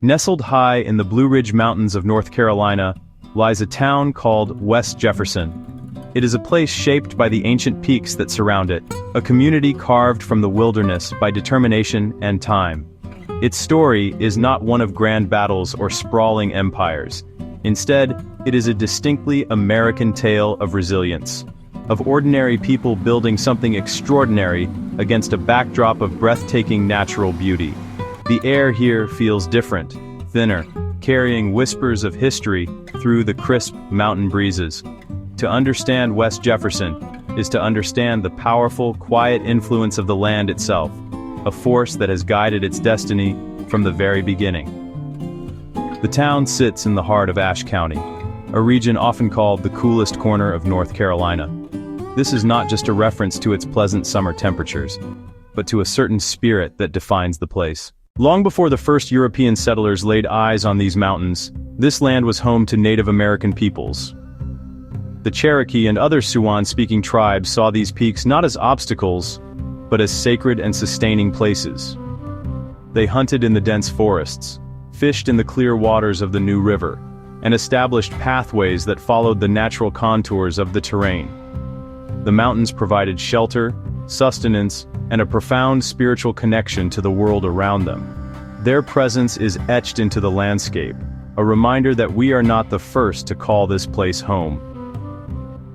Nestled high in the Blue Ridge Mountains of North Carolina lies a town called West Jefferson. It is a place shaped by the ancient peaks that surround it, a community carved from the wilderness by determination and time. Its story is not one of grand battles or sprawling empires. Instead, it is a distinctly American tale of resilience, of ordinary people building something extraordinary against a backdrop of breathtaking natural beauty. The air here feels different, thinner, carrying whispers of history through the crisp mountain breezes. To understand West Jefferson is to understand the powerful, quiet influence of the land itself, a force that has guided its destiny from the very beginning. The town sits in the heart of Ashe County, a region often called the coolest corner of North Carolina. This is not just a reference to its pleasant summer temperatures, but to a certain spirit that defines the place. Long before the first European settlers laid eyes on these mountains, this land was home to Native American peoples. The Cherokee and other Siouan-speaking tribes saw these peaks not as obstacles, but as sacred and sustaining places. They hunted in the dense forests, fished in the clear waters of the New River, and established pathways that followed the natural contours of the terrain. The mountains provided shelter, sustenance, and a profound spiritual connection to the world around them. Their presence is etched into the landscape, a reminder that we are not the first to call this place home.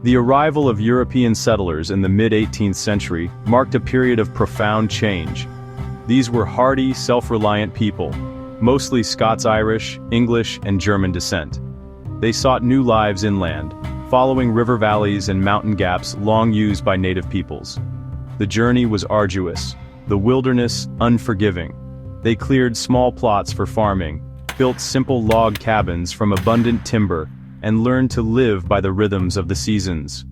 The arrival of European settlers in the mid-18th century marked a period of profound change. These were hardy, self-reliant people, mostly Scots-Irish, English, and German descent. They sought new lives inland, following river valleys and mountain gaps long used by native peoples. The journey was arduous, the wilderness unforgiving. They cleared small plots for farming, built simple log cabins from abundant timber, and learned to live by the rhythms of the seasons.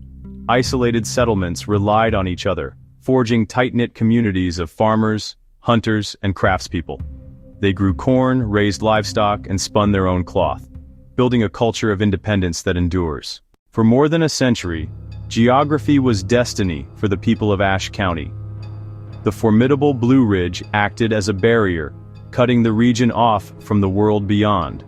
Isolated settlements relied on each other, forging tight-knit communities of farmers, hunters, and craftspeople. They grew corn, raised livestock, and spun their own cloth, building a culture of independence that endures. For more than a century, geography was destiny for the people of Ashe County. The formidable Blue Ridge acted as a barrier, cutting the region off from the world beyond.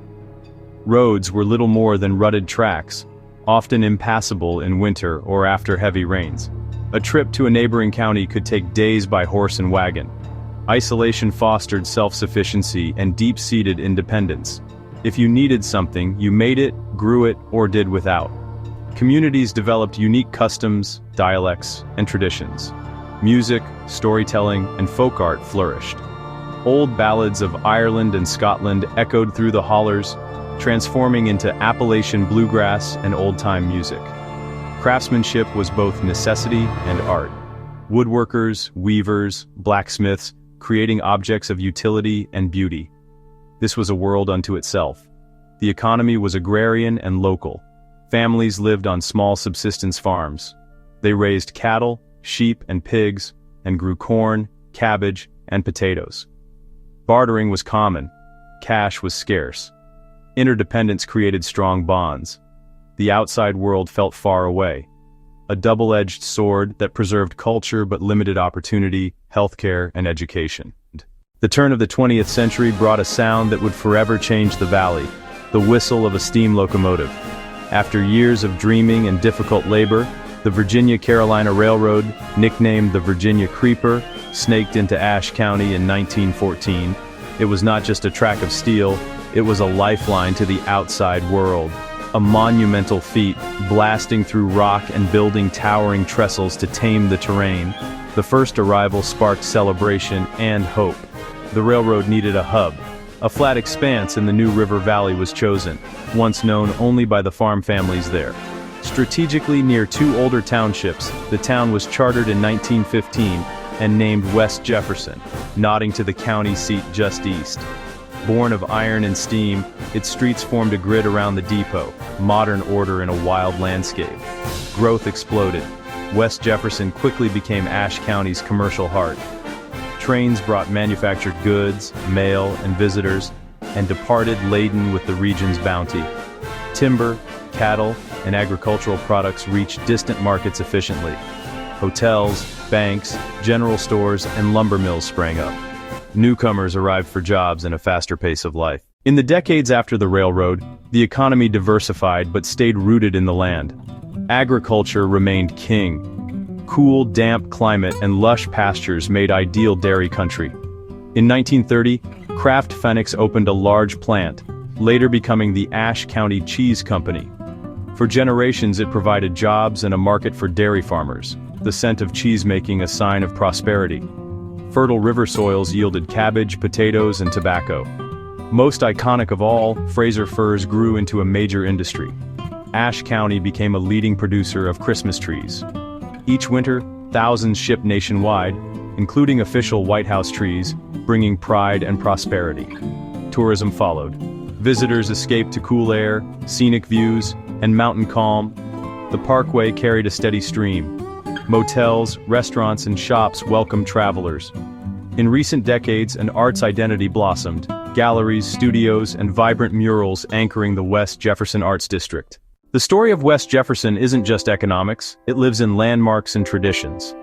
Roads were little more than rutted tracks, often impassable in winter or after heavy rains. A trip to a neighboring county could take days by horse and wagon. Isolation fostered self-sufficiency and deep-seated independence. If you needed something, you made it, grew it, or did without. Communities developed unique customs, dialects, and traditions. Music, storytelling, and folk art flourished. Old ballads of Ireland and Scotland echoed through the hollers, transforming into Appalachian bluegrass and old-time music. Craftsmanship was both necessity and art. Woodworkers, weavers, blacksmiths, creating objects of utility and beauty. This was a world unto itself. The economy was agrarian and local. Families lived on small subsistence farms. They raised cattle, sheep, and pigs, and grew corn, cabbage, and potatoes. Bartering was common. Cash was scarce. Interdependence created strong bonds. The outside world felt far away. A double-edged sword that preserved culture but limited opportunity, healthcare, and education. The turn of the 20th century brought a sound that would forever change the valley, the whistle of a steam locomotive. After years of dreaming and difficult labor, the Virginia-Carolina Railroad, nicknamed the Virginia Creeper, snaked into Ashe County in 1914. It was not just a track of steel, it was a lifeline to the outside world. A monumental feat, blasting through rock and building towering trestles to tame the terrain. The first arrival sparked celebration and hope. The railroad needed a hub. A flat expanse in the New River Valley was chosen, once known only by the farm families there. Strategically near two older townships, the town was chartered in 1915 and named West Jefferson, nodding to the county seat just east. Born of iron and steam, its streets formed a grid around the depot, modern order in a wild landscape. Growth exploded. West Jefferson quickly became Ashe County's commercial heart. Trains brought manufactured goods, mail, and visitors, and departed laden with the region's bounty. Timber, cattle, and agricultural products reached distant markets efficiently. Hotels, banks, general stores, and lumber mills sprang up. Newcomers arrived for jobs and a faster pace of life. In the decades after the railroad, the economy diversified but stayed rooted in the land. Agriculture remained king. Cool, damp climate and lush pastures made ideal dairy country. In 1930, Kraft Fenix opened a large plant, later becoming the Ashe County Cheese Company. For generations it provided jobs and a market for dairy farmers, the scent of cheese making a sign of prosperity. Fertile river soils yielded cabbage, potatoes, and tobacco. Most iconic of all, Fraser firs grew into a major industry. Ashe County became a leading producer of Christmas trees. Each winter, thousands shipped nationwide, including official White House trees, bringing pride and prosperity. Tourism followed. Visitors escaped to cool air, scenic views, and mountain calm. The parkway carried a steady stream. Motels, restaurants, and shops welcomed travelers. In recent decades, an arts identity blossomed. Galleries, studios, and vibrant murals anchoring the West Jefferson Arts District. The story of West Jefferson isn't just economics, it lives in landmarks and traditions.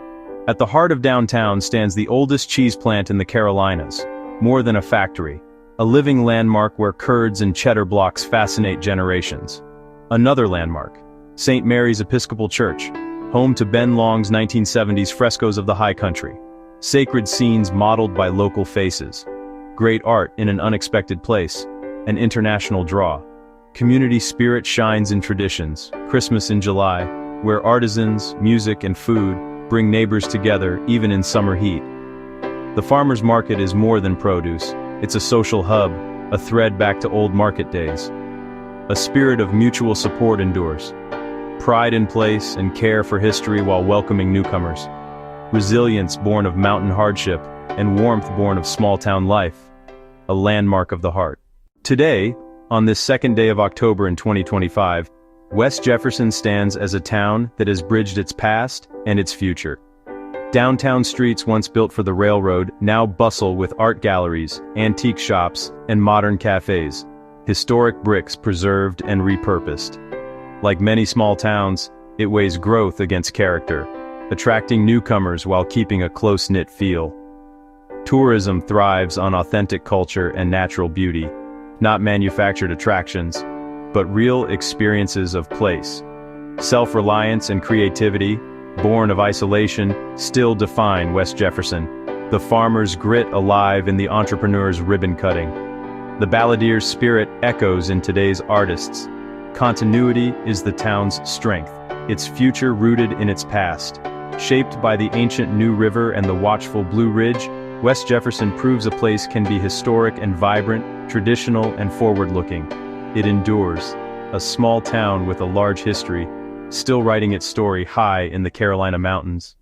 At the heart of downtown stands the oldest cheese plant in the Carolinas, more than a factory, a living landmark where curds and cheddar blocks fascinate generations. Another landmark, St. Mary's Episcopal Church, home to Ben Long's 1970s frescoes of the High Country, sacred scenes modeled by local faces. Great art in an unexpected place, an international draw. Community spirit shines in traditions, Christmas in July, where artisans, music, and food bring neighbors together even in summer heat. The farmers' market is more than produce, it's a social hub, a thread back to old market days. A spirit of mutual support endures. Pride in place and care for history while welcoming newcomers. Resilience born of mountain hardship, and warmth born of small-town life. A landmark of the heart. Today, on this second day of October in 2025, West Jefferson stands as a town that has bridged its past and its future. Downtown streets once built for the railroad now bustle with art galleries, antique shops, and modern cafes. Historic bricks preserved and repurposed. Like many small towns, it weighs growth against character, attracting newcomers while keeping a close-knit feel. Tourism thrives on authentic culture and natural beauty, not manufactured attractions, but real experiences of place. Self-reliance and creativity, born of isolation, still define West Jefferson. The farmer's grit alive in the entrepreneur's ribbon cutting. The balladier's spirit echoes in today's artists. Continuity is the town's strength, its future rooted in its past. Shaped by the ancient New River and the watchful Blue Ridge, West Jefferson proves a place can be historic and vibrant, traditional and forward-looking. It endures, a small town with a large history, still writing its story high in the Carolina mountains.